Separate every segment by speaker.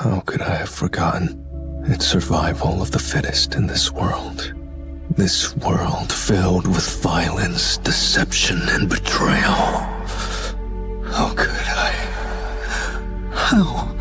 Speaker 1: How could I have forgotten? It's survival of the fittest in this world. This world filled with violence, deception, and betrayal. How could I? How?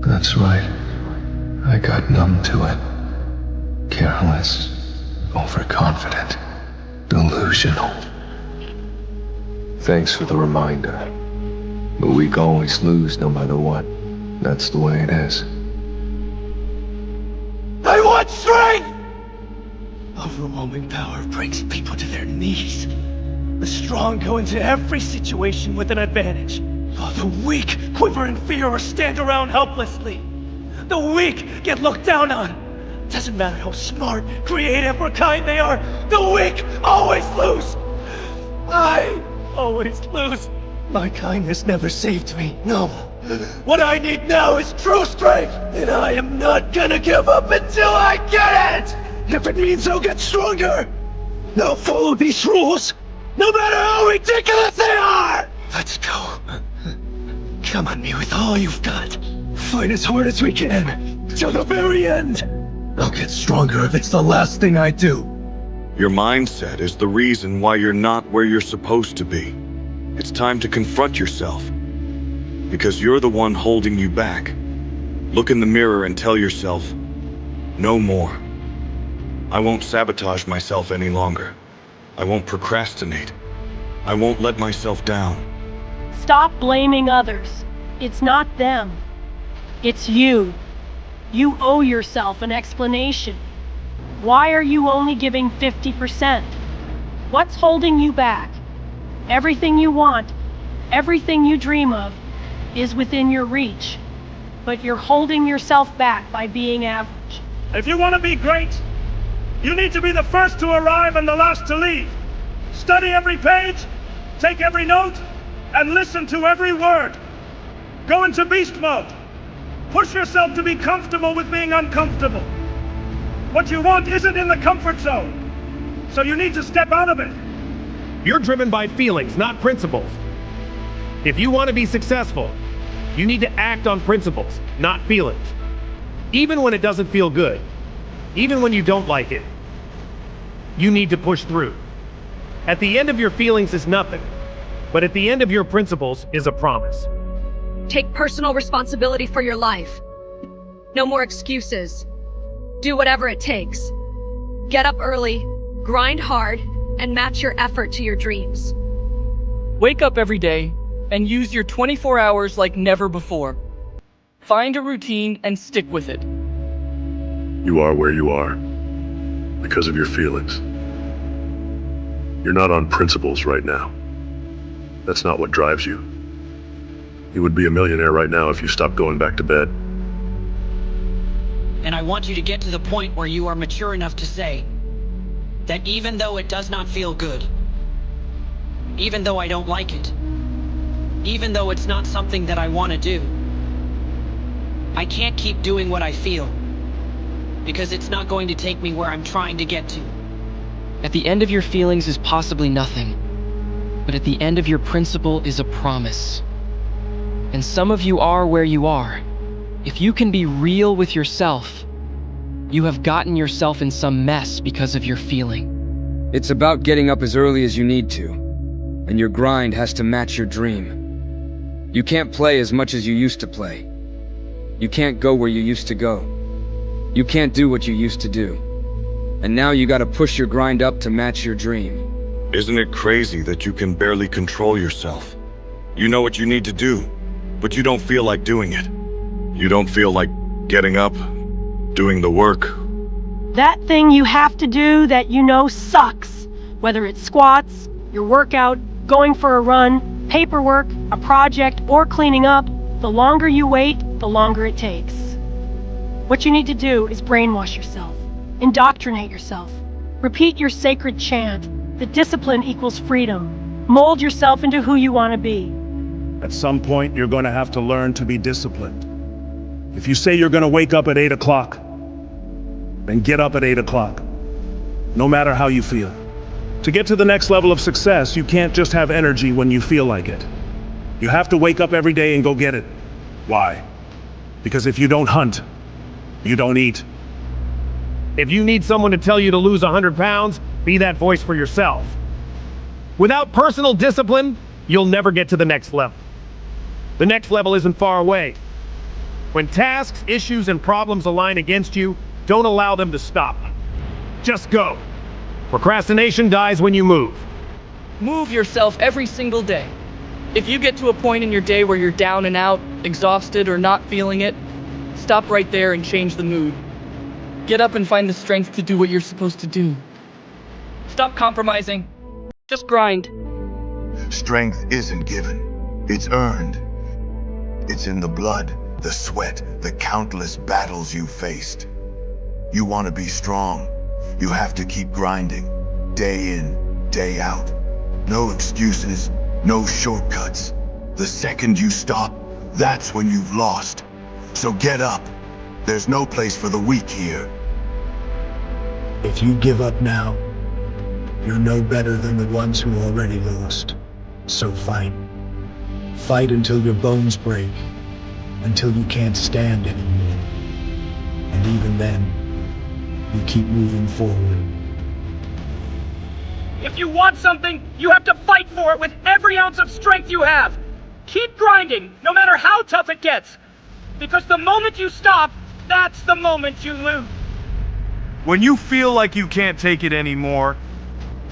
Speaker 1: That's right. I got numb to it. Careless, overconfident, delusional. Thanks for the reminder. But we can always lose no matter what. That's the way it is.
Speaker 2: I want strength! Overwhelming power brings people to their knees. The strong go into every situation with an advantage, while the weak quiver in fear or stand around helplessly. The weak get looked down on. Doesn't matter how smart, creative, or kind they are, the weak always lose. I always lose. My kindness never saved me, no. What I need now is true strength, and I am not gonna give up until I get it! If it means I'll get stronger, I'll follow these rules, no matter how ridiculous they are! Let's go. Come on me with all you've got. Fight as hard as we can, till the very end. I'll get stronger if it's the last thing I do.
Speaker 3: Your mindset is the reason why you're not where you're supposed to be. It's time to confront yourself, because you're the one holding you back. Look in the mirror and tell yourself, no more. I won't sabotage myself any longer. I won't procrastinate. I won't let myself down.
Speaker 4: Stop blaming others. It's not them. It's you. You owe yourself an explanation. Why are you only giving 50%? What's holding you back? Everything you want, everything you dream of, is within your reach. But you're holding yourself back by being average.
Speaker 5: If you want to be great, you need to be the first to arrive and the last to leave. Study every page, take every note, and listen to every word. Go into beast mode. Push yourself to be comfortable with being uncomfortable. What you want isn't in the comfort zone, so you need to step out of it.
Speaker 6: You're driven by feelings, not principles. If you want to be successful, you need to act on principles, not feelings. Even when it doesn't feel good, even when you don't like it, you need to push through. At the end of your feelings is nothing, but at the end of your principles is a promise.
Speaker 7: Take personal responsibility for your life. No more excuses. Do whatever it takes. Get up early, grind hard, and match your effort to your dreams.
Speaker 8: Wake up every day and use your 24 hours like never before. Find a routine and stick with it.
Speaker 9: You are where you are because of your feelings. You're not on principles right now. That's not what drives you. You would be a millionaire right now if you stopped going back to bed.
Speaker 10: And I want you to get to the point where you are mature enough to say that even though it does not feel good, even though I don't like it, even though it's not something that I want to do, I can't keep doing what I feel, because it's not going to take me where I'm trying to get to.
Speaker 8: At the end of your feelings is possibly nothing, but at the end of your principle is a promise. And some of you are where you are. If you can be real with yourself, you have gotten yourself in some mess because of your feeling.
Speaker 11: It's about getting up as early as you need to, and your grind has to match your dream. You can't play as much as you used to play. You can't go where you used to go. You can't do what you used to do. And now you gotta push your grind up to match your dream.
Speaker 3: Isn't it crazy that you can barely control yourself? You know what you need to do, but you don't feel like doing it. You don't feel like getting up, doing the work.
Speaker 4: That thing you have to do that you know sucks. Whether it's squats, your workout, going for a run, paperwork, a project, or cleaning up, the longer you wait, the longer it takes. What you need to do is brainwash yourself, indoctrinate yourself, repeat your sacred chant, that discipline equals freedom. Mold yourself into who you want to be.
Speaker 5: At some point, you're going to have to learn to be disciplined. If you say you're going to wake up at 8 o'clock, then get up at 8 o'clock, no matter how you feel. To get to the next level of success, you can't just have energy when you feel like it. You have to wake up every day and go get it. Why? Because if you don't hunt, you don't eat.
Speaker 6: If you need someone to tell you to lose 100 pounds, be that voice for yourself. Without personal discipline, you'll never get to the next level. The next level isn't far away. When tasks, issues, and problems align against you, don't allow them to stop. Just go. Procrastination dies when you move.
Speaker 12: Move yourself every single day. If you get to a point in your day where you're down and out, exhausted, or not feeling it, stop right there and change the mood. Get up and find the strength to do what you're supposed to do. Stop compromising. Just grind.
Speaker 13: Strength isn't given, it's earned. It's in the blood, the sweat, the countless battles you faced. You want to be strong, you have to keep grinding, day in, day out. No excuses, no shortcuts. The second you stop, that's when you've lost. So get up. There's no place for the weak here.
Speaker 14: If you give up now, you're no better than the ones who already lost. So fight. Fight until your bones break, until you can't stand anymore. And even then, you keep moving forward.
Speaker 2: If you want something, you have to fight for it with every ounce of strength you have. Keep grinding, no matter how tough it gets. Because the moment you stop, that's the moment you lose.
Speaker 5: When you feel like you can't take it anymore,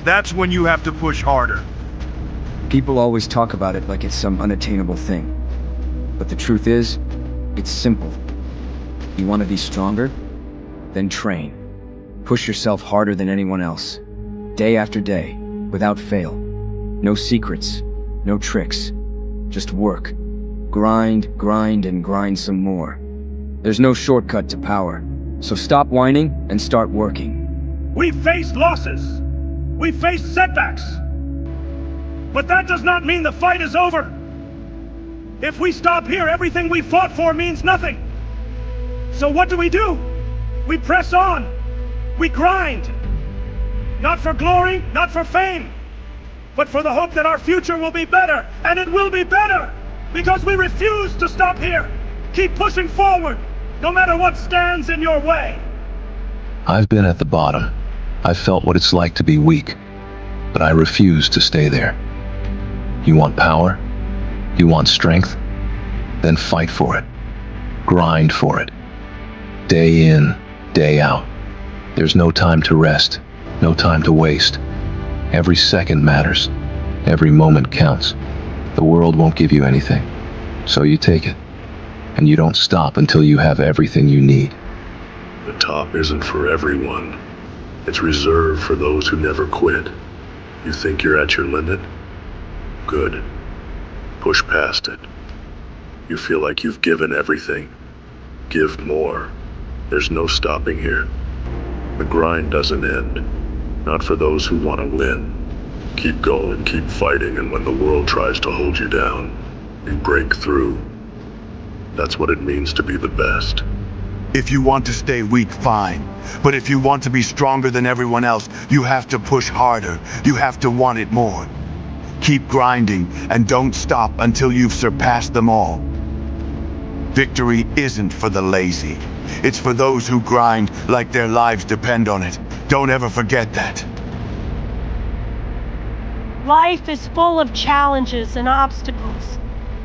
Speaker 5: that's when you have to push harder.
Speaker 11: People always talk about it like it's some unattainable thing. But the truth is, it's simple. You want to be stronger? Then train. Push yourself harder than anyone else. Day after day, without fail. No secrets, no tricks. Just work. Grind, grind, and grind some more. There's no shortcut to power. So stop whining and start working.
Speaker 5: We faced losses. We faced setbacks. But that does not mean the fight is over. If we stop here, everything we fought for means nothing. So what do? We press on. We grind. Not for glory, not for fame, but for the hope that our future will be better, and it will be better, because we refuse to stop here. Keep pushing forward, no matter what stands in your way.
Speaker 1: I've been at the bottom. I've felt what it's like to be weak, but I refuse to stay there. You want power? You want strength? Then fight for it. Grind for it. Day in, day out. There's no time to rest, no time to waste. Every second matters. Every moment counts. The world won't give you anything, so you take it. And you don't stop until you have everything you need.
Speaker 9: The top isn't for everyone. It's reserved for those who never quit. You think you're at your limit? Good. Push past it. You feel like you've given everything. Give more. There's no stopping here. The grind doesn't end. Not for those who want to win. Keep going, keep fighting, and when the world tries to hold you down, you break through. That's what it means to be the best.
Speaker 13: If you want to stay weak, fine. But if you want to be stronger than everyone else, you have to push harder. You have to want it more. Keep grinding and don't stop until you've surpassed them all. Victory isn't for the lazy. It's for those who grind like their lives depend on it. Don't ever forget that.
Speaker 4: Life is full of challenges and obstacles.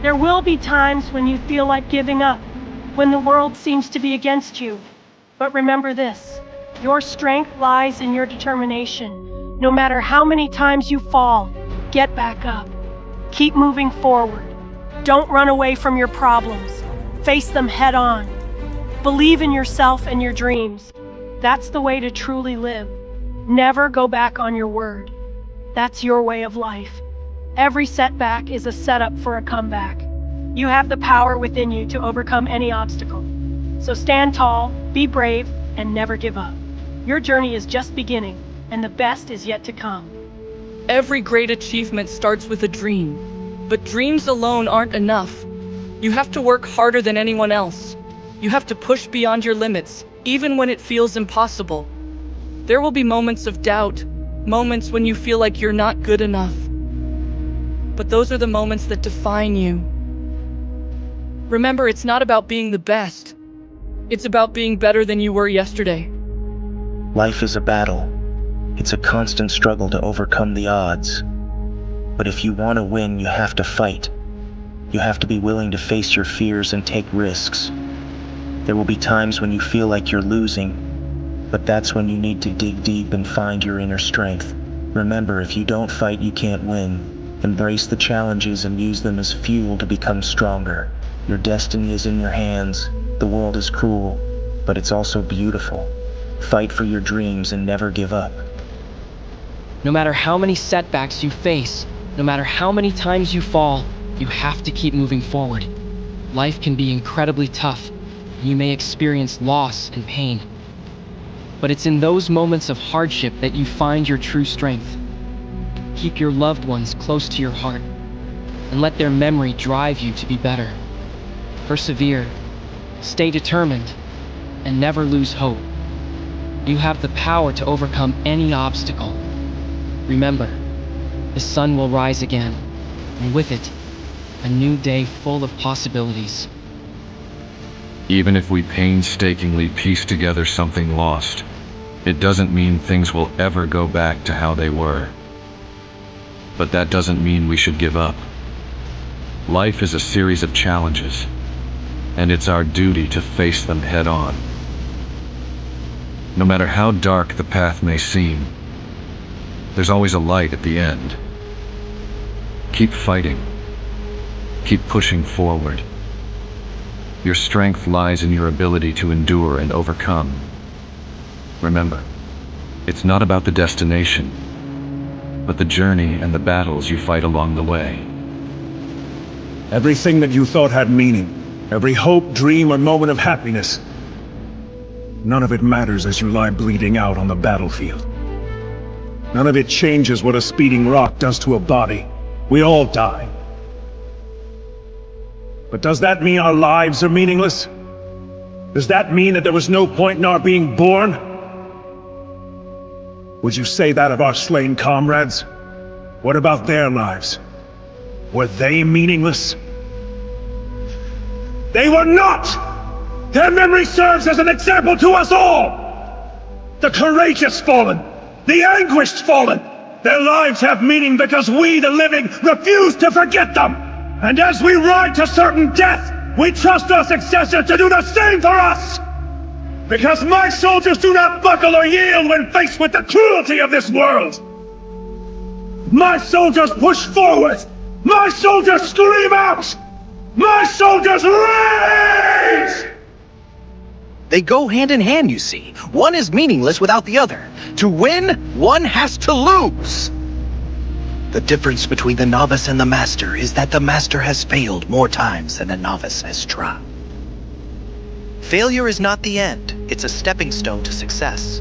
Speaker 4: There will be times when you feel like giving up, when the world seems to be against you. But remember this, your strength lies in your determination. No matter how many times you fall, get back up. Keep moving forward. Don't run away from your problems. Face them head on. Believe in yourself and your dreams. That's the way to truly live. Never go back on your word. That's your way of life. Every setback is a setup for a comeback. You have the power within you to overcome any obstacle. So stand tall, be brave, and never give up. Your journey is just beginning, and the best is yet to come.
Speaker 12: Every great achievement starts with a dream. But dreams alone aren't enough. You have to work harder than anyone else. You have to push beyond your limits, even when it feels impossible. There will be moments of doubt, Moments when you feel like you're not good enough. But those are the moments that define you. Remember, it's not about being the best. It's about being better than you were yesterday.
Speaker 15: Life is a battle. It's a constant struggle to overcome the odds. But if you want to win, you have to fight. You have to be willing to face your fears and take risks. There will be times when you feel like you're losing, but that's when you need to dig deep and find your inner strength. Remember, if you don't fight, you can't win. Embrace the challenges and use them as fuel to become stronger. Your destiny is in your hands. The world is cruel, but it's also beautiful. Fight for your dreams and never give up.
Speaker 8: No matter how many setbacks you face, no matter how many times you fall, you have to keep moving forward. Life can be incredibly tough, and you may experience loss and pain. But it's in those moments of hardship that you find your true strength. Keep your loved ones close to your heart, and let their memory drive you to be better. Persevere, stay determined, and never lose hope. You have the power to overcome any obstacle. Remember, the sun will rise again, and with it, a new day full of possibilities.
Speaker 16: Even if we painstakingly piece together something lost, it doesn't mean things will ever go back to how they were. But that doesn't mean we should give up. Life is a series of challenges, and it's our duty to face them head on. No matter how dark the path may seem, there's always a light at the end. Keep fighting. Keep pushing forward. Your strength lies in your ability to endure and overcome. Remember, it's not about the destination, but the journey and the battles you fight along the way.
Speaker 5: Everything that you thought had meaning, every hope, dream, or moment of happiness, none of it matters as you lie bleeding out on the battlefield. None of it changes what a speeding rock does to a body. We all die. But does that mean our lives are meaningless? Does that mean that there was no point in our being born? Would you say that of our slain comrades? What about their lives? Were they meaningless? They were not! Their memory serves as an example to us all! The courageous fallen, the anguished fallen, their lives have meaning because we, the living, refuse to forget them! And as we ride to certain death, we trust our successor to do the same for us! Because my soldiers do not buckle or yield when faced with the cruelty of this world! My soldiers push forward! My soldiers scream out! My soldiers rage!
Speaker 17: They go hand in hand, you see. One is meaningless without the other. To win, one has to lose. The difference between the novice and the master is that the master has failed more times than the novice has tried. Failure is not the end. It's a stepping stone to success.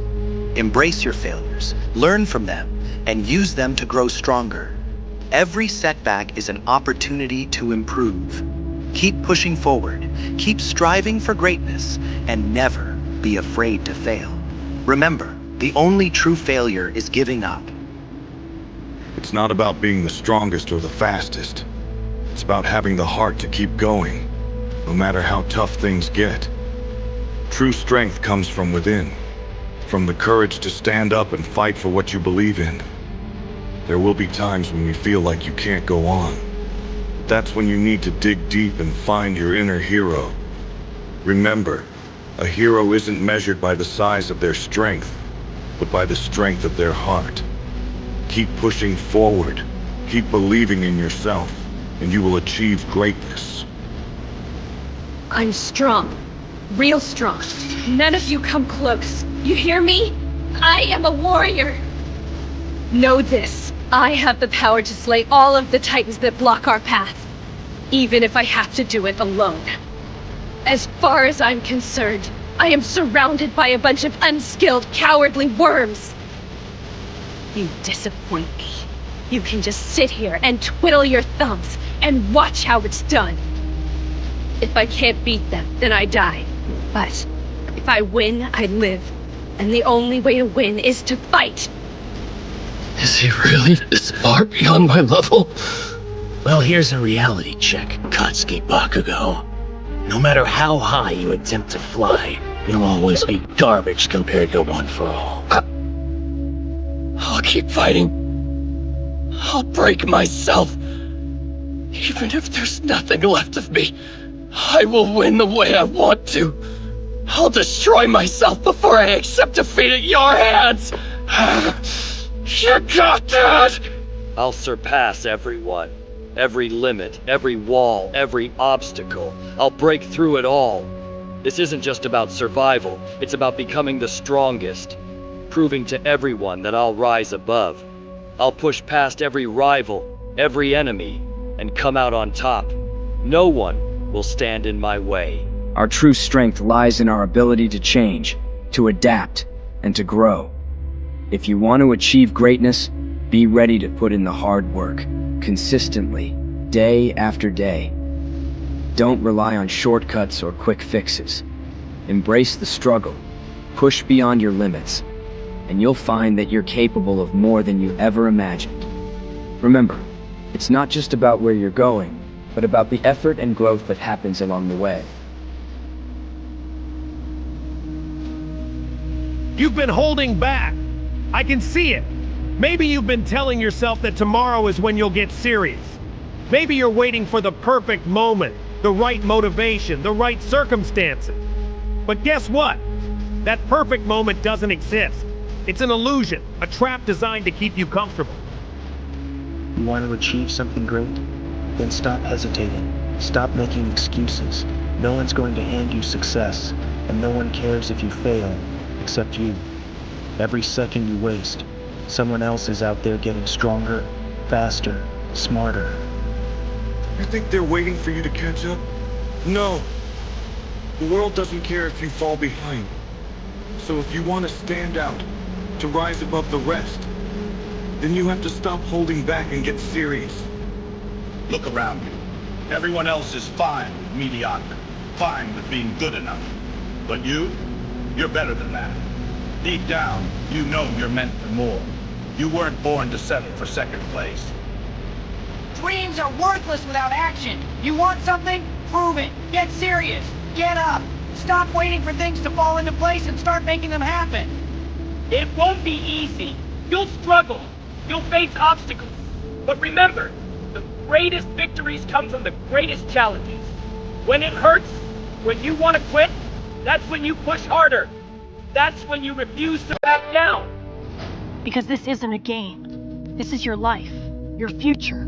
Speaker 17: Embrace your failures, learn from them, and use them to grow stronger. Every setback is an opportunity to improve. Keep pushing forward, keep striving for greatness, and never be afraid to fail. Remember, the only true failure is giving up.
Speaker 3: It's not about being the strongest or the fastest. It's about having the heart to keep going, no matter how tough things get. True strength comes from within, from the courage to stand up and fight for what you believe in. There will be times when you feel like you can't go on. That's when you need to dig deep and find your inner hero. Remember, a hero isn't measured by the size of their strength, but by the strength of their heart. Keep pushing forward, keep believing in yourself, and you will achieve greatness.
Speaker 7: I'm strong. Real strong. None of you come close. You hear me? I am a warrior. Know this. I have the power to slay all of the titans that block our path, even if I have to do it alone. As far as I'm concerned, I am surrounded by a bunch of unskilled, cowardly worms. You disappoint me. You can just sit here and twiddle your thumbs and watch how it's done. If I can't beat them, then I die. But if I win, I live. And the only way to win is to fight.
Speaker 2: Is he really this far beyond my level? Well, here's a reality check, Katsuki Bakugo. No matter how high you attempt to fly, you'll always be garbage compared to One for All. I'll keep fighting. I'll break myself. Even if there's nothing left of me, I will win the way I want to. I'll destroy myself before I accept defeat at your hands. You got that!
Speaker 18: I'll surpass everyone. Every limit, every wall, every obstacle. I'll break through it all. This isn't just about survival, it's about becoming the strongest. Proving to everyone that I'll rise above. I'll push past every rival, every enemy, and come out on top. No one will stand in my way.
Speaker 11: Our true strength lies in our ability to change, to adapt, and to grow. If you want to achieve greatness, be ready to put in the hard work, consistently, day after day. Don't rely on shortcuts or quick fixes. Embrace the struggle, push beyond your limits, and you'll find that you're capable of more than you ever imagined. Remember, it's not just about where you're going, but about the effort and growth that happens along the way.
Speaker 6: You've been holding back. I can see it. Maybe you've been telling yourself that tomorrow is when you'll get serious. Maybe you're waiting for the perfect moment, the right motivation, the right circumstances. But guess what? That perfect moment doesn't exist. It's an illusion, a trap designed to keep you comfortable.
Speaker 15: You want to achieve something great? Then stop hesitating. Stop making excuses. No one's going to hand you success, and no one cares if you fail, except you. Every second you waste, someone else is out there getting stronger, faster, smarter.
Speaker 3: You think they're waiting for you to catch up? No. The world doesn't care if you fall behind. So if you want to stand out, to rise above the rest, then you have to stop holding back and get serious.
Speaker 5: Look around you. Everyone else is fine with mediocre, fine with being good enough. But you're better than that. Deep down, you know you're meant for more. You weren't born to settle for second place.
Speaker 19: Dreams are worthless without action. You want something? Prove it. Get serious. Get up. Stop waiting for things to fall into place and start making them happen.
Speaker 2: It won't be easy. You'll struggle. You'll face obstacles. But remember, the greatest victories come from the greatest challenges. When it hurts, when you want to quit, that's when you push harder. That's when you refuse to back down.
Speaker 4: Because this isn't a game. This is your life, your future.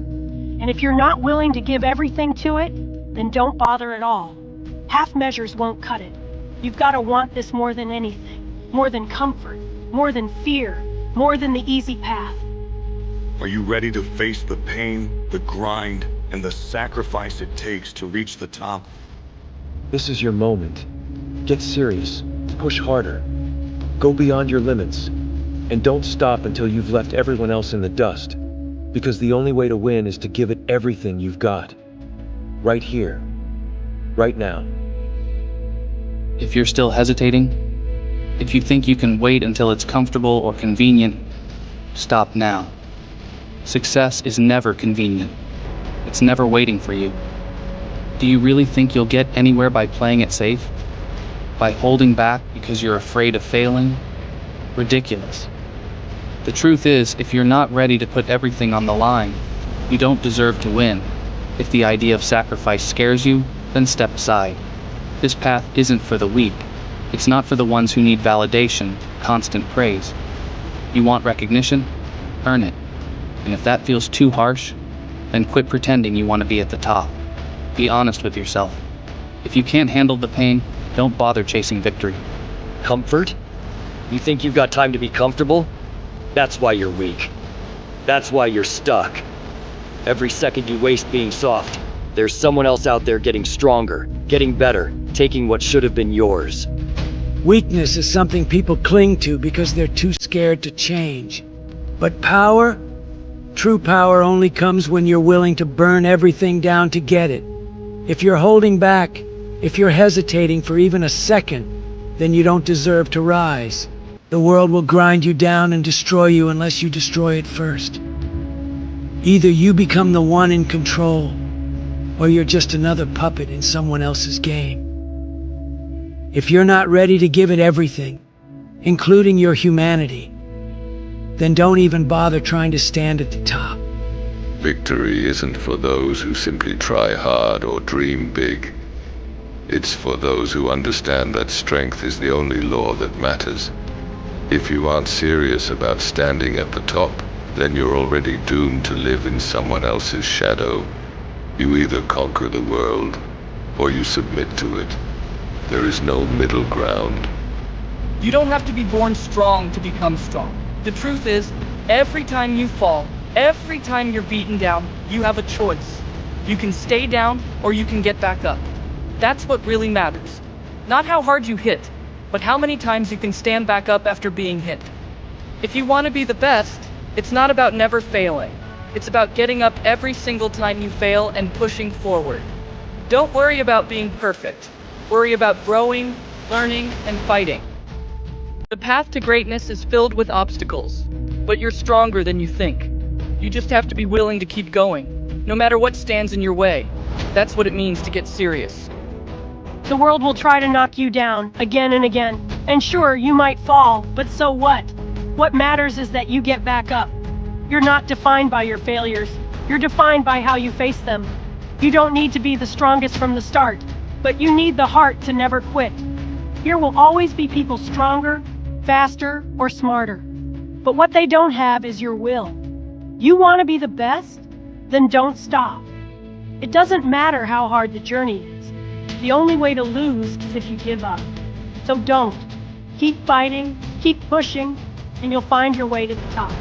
Speaker 4: And if you're not willing to give everything to it, then don't bother at all. Half measures won't cut it. You've got to want this more than anything. More than comfort. More than fear. More than the easy path.
Speaker 3: Are you ready to face the pain, the grind, and the sacrifice it takes to reach the top?
Speaker 20: This is your moment. Get serious. Push harder. Go beyond your limits. And don't stop until you've left everyone else in the dust. Because the only way to win is to give it everything you've got. Right here. Right now.
Speaker 12: If you're still hesitating, if you think you can wait until it's comfortable or convenient, stop now. Success is never convenient. It's never waiting for you. Do you really think you'll get anywhere by playing it safe? By holding back because you're afraid of failing? Ridiculous. The truth is, if you're not ready to put everything on the line, you don't deserve to win. If the idea of sacrifice scares you, then step aside. This path isn't for the weak. It's not for the ones who need validation, constant praise. You want recognition? Earn it. And if that feels too harsh, then quit pretending you want to be at the top. Be honest with yourself. If you can't handle the pain, don't bother chasing victory.
Speaker 18: Comfort? You think you've got time to be comfortable? That's why you're weak. That's why you're stuck. Every second you waste being soft, there's someone else out there getting stronger, getting better, taking what should have been yours.
Speaker 21: Weakness is something people cling to because they're too scared to change. But power? True power only comes when you're willing to burn everything down to get it. If you're holding back, if you're hesitating for even a second, then you don't deserve to rise. The world will grind you down and destroy you unless you destroy it first. Either you become the one in control, or you're just another puppet in someone else's game. If you're not ready to give it everything, including your humanity, then don't even bother trying to stand at the top.
Speaker 10: Victory isn't for those who simply try hard or dream big. It's for those who understand that strength is the only law that matters. If you aren't serious about standing at the top, then you're already doomed to live in someone else's shadow. You either conquer the world, or you submit to it. There is no middle ground.
Speaker 12: You don't have to be born strong to become strong. The truth is, every time you fall, every time you're beaten down, you have a choice. You can stay down, or you can get back up. That's what really matters. Not how hard you hit, but how many times you can stand back up after being hit. If you want to be the best, it's not about never failing. It's about getting up every single time you fail and pushing forward. Don't worry about being perfect. Worry about growing, learning, and fighting. The path to greatness is filled with obstacles, but you're stronger than you think. You just have to be willing to keep going, no matter what stands in your way. That's what it means to get serious.
Speaker 4: The world will try to knock you down again and again. And sure, you might fall, but so what? What matters is that you get back up. You're not defined by your failures. You're defined by how you face them. You don't need to be the strongest from the start, but you need the heart to never quit. Here will always be people stronger, faster, or smarter. But what they don't have is your will. You want to be the best? Then don't stop. It doesn't matter how hard the journey is. The only way to lose is if you give up. So don't. Keep fighting, keep pushing, and you'll find your way to the top.